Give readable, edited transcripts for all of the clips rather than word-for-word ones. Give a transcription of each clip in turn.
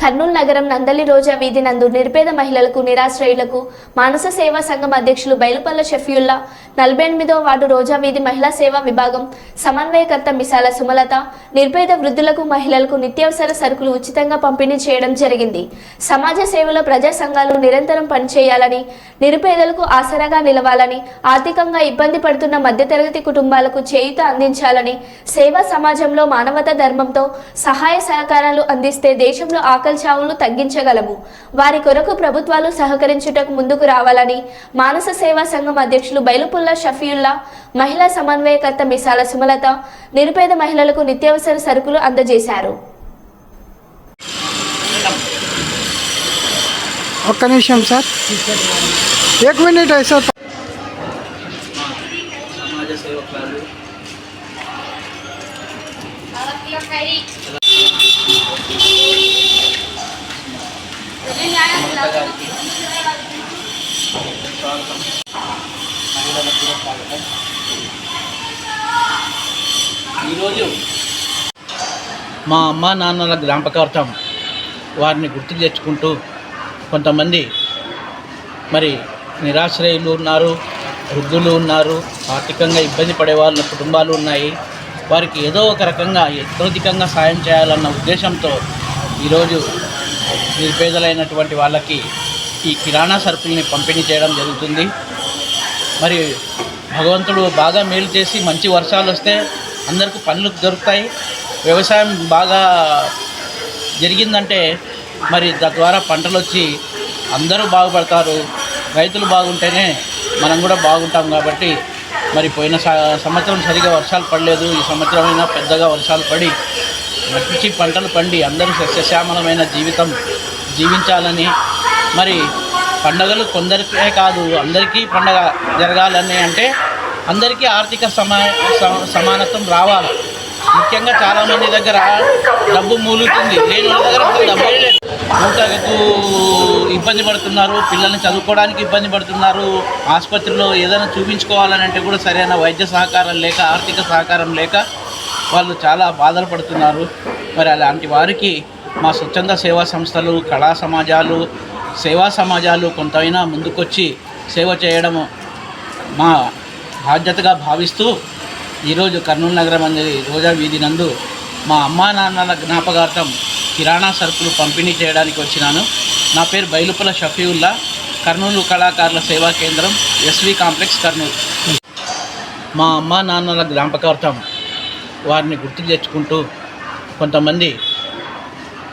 కర్నూలు నగరం నందలి రోజా వీధి నందు నిరుపేద మహిళలకు నిరాశ్రయులకు మానస సేవా సంఘం అధ్యక్షులు బైలుపల్ల షఫీయుల్లా 48వ వార్డు రోజా వీధి మహిళా సేవా విభాగం సమన్వయకర్త మిసాల సుమలత నిరుపేద వృద్ధులకు మహిళలకు నిత్యావసర సరుకులు ఉచితంగా పంపిణీ చేయడం జరిగింది. సమాజ సేవలో ప్రజా సంఘాలు నిరంతరం పనిచేయాలని, నిరుపేదలకు ఆసరాగా నిలవాలని, ఆర్థికంగా ఇబ్బంది పడుతున్న మధ్యతరగతి కుటుంబాలకు చేయూత అందించాలని, సేవా సమాజంలో మానవతా ధర్మంతో సహాయ సహకారాలు అందిస్తే దేశంలో ఆకలి చావులు తగ్గించగలము. వారి కొరకు ప్రభుత్వాలు సహకరించుటకు ముందుకు రావాలని మానస సేవా సంఘం అధ్యక్షులు బైలుపుల్లా షఫీయుల్లా, మహిళా సమన్వయకర్త మిసాల సుమలత నిరుపేద మహిళలకు నిత్యావసర సరుకులు అందజేశారు. ఒక్క నిమిషం సార్, 1 మినిట్ సార్. సమాజ సేవకులు ఈరోజు మా అమ్మ నాన్నల జ్ఞాపకార్థం వారిని గుర్తు తెచ్చుకుంటూ కొంతమంది మరి నిరాశ్రయులు ఉన్నారు, వృద్ధులు ఉన్నారు, ఆర్థికంగా ఇబ్బంది పడే వాళ్ళ కుటుంబాలు ఉన్నాయి. వారికి ఏదో ఒక రకంగా అత్యధికంగా సాయం చేయాలన్న ఉద్దేశంతో ఈరోజు నిరుపేదలైనటువంటి వాళ్ళకి ఈ కిరాణా సరుకుల్ని పంపిణీ చేయడం జరుగుతుంది. మరి భగవంతుడు బాగా మేలు చేసి మంచి వర్షాలు వస్తే అందరికీ పనులు దొరుకుతాయి. వ్యవసాయం బాగా జరిగిందంటే మరి తద్వారా పంటలు వచ్చి అందరూ బాగుపడతారు. రైతులు బాగుంటేనే మనం కూడా బాగుంటాం. కాబట్టి మరి పోయిన సంవత్సరం సరిగా వర్షాలు పడలేదు. ఈ సంవత్సరం అయినా పెద్దగా వర్షాలు పడి మంచి పంటలు పండి అందరూ సస్యశ్యామలమైన జీవితం జీవించాలని, మరి పండగలు కొందరికే కాదు అందరికీ పండగ జరగాలని అంటే అందరికీ ఆర్థిక సమానత్వం రావాలి. ముఖ్యంగా చాలామంది దగ్గర డబ్బు మూలుతుంది, లేని వాళ్ళ దగ్గర డబ్బే లేదు. ఊటకు ఇబ్బంది పడుతున్నారు, పిల్లల్ని చదువుకోవడానికి ఇబ్బంది పడుతున్నారు, ఆసుపత్రిలో ఏదైనా చూపించుకోవాలని అంటే కూడా సరైన వైద్య సహకారం లేక, ఆర్థిక సహకారం లేక వాళ్ళు చాలా బాధలు పడుతున్నారు. మరి అలాంటి వారికి మా స్వచ్ఛంద సేవా సంస్థలు, కళా సమాజాలు, సేవా సమాజాలు కొంతైనా ముందుకొచ్చి సేవ చేయడము మా బాధ్యతగా భావిస్తూ ఈరోజు కర్నూలు నగరం అనేది రోజా వీధి నందు మా అమ్మా నాన్నల జ్ఞాపకార్థం కిరాణా సరుకులు పంపిణీ చేయడానికి వచ్చినాను. నా పేరు బైలుపుల షఫీయుల్లా, కర్నూలు కళాకారుల సేవా కేంద్రం, ఎస్వి కాంప్లెక్స్, కర్నూలు. మా అమ్మా నాన్నల జ్ఞాపకార్థం వారిని గుర్తు తెచ్చుకుంటూ కొంతమంది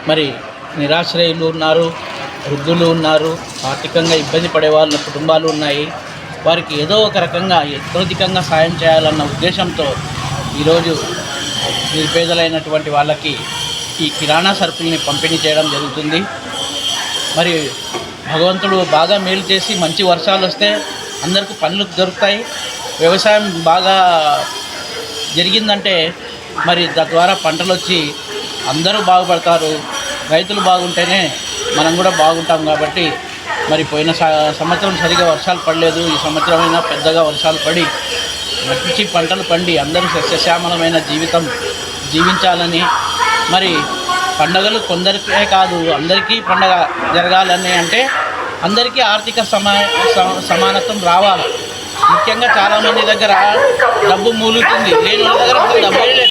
మరి నిరాశ్రయులు ఉన్నారు, వృద్ధులు ఉన్నారు, ఆర్థికంగా ఇబ్బంది పడే వాళ్ళ కుటుంబాలు ఉన్నాయి. వారికి ఏదో ఒక రకంగా అత్యధికంగా సాయం చేయాలన్న ఉద్దేశంతో ఈరోజు నిరుపేదలైనటువంటి వాళ్ళకి ఈ కిరాణా సరుకుల్ని పంపిణీ చేయడం జరుగుతుంది. మరి భగవంతుడు బాగా మేలు చేసి మంచి వర్షాలు వస్తే అందరికీ పనులు దొరుకుతాయి. వ్యవసాయం బాగా జరిగిందంటే మరి తద్వారా పంటలు వచ్చి అందరూ బాగుపడతారు. రైతులు బాగుంటేనే మనం కూడా బాగుంటాం. కాబట్టి మరి పోయిన సంవత్సరం సరిగా వర్షాలు పడలేదు. ఈ సంవత్సరం అయినా పెద్దగా వర్షాలు పడి మంచి పంటలు పండి అందరూ సస్యశ్యామలమైన జీవితం జీవించాలని, మరి పండగలు కొందరికే కాదు అందరికీ పండగ జరగాలని అంటే అందరికీ ఆర్థిక సమానత్వం రావాలి. ముఖ్యంగా చాలామంది దగ్గర డబ్బు మూలుతుంది, లేని వాళ్ళ దగ్గర డబ్బే లేదు.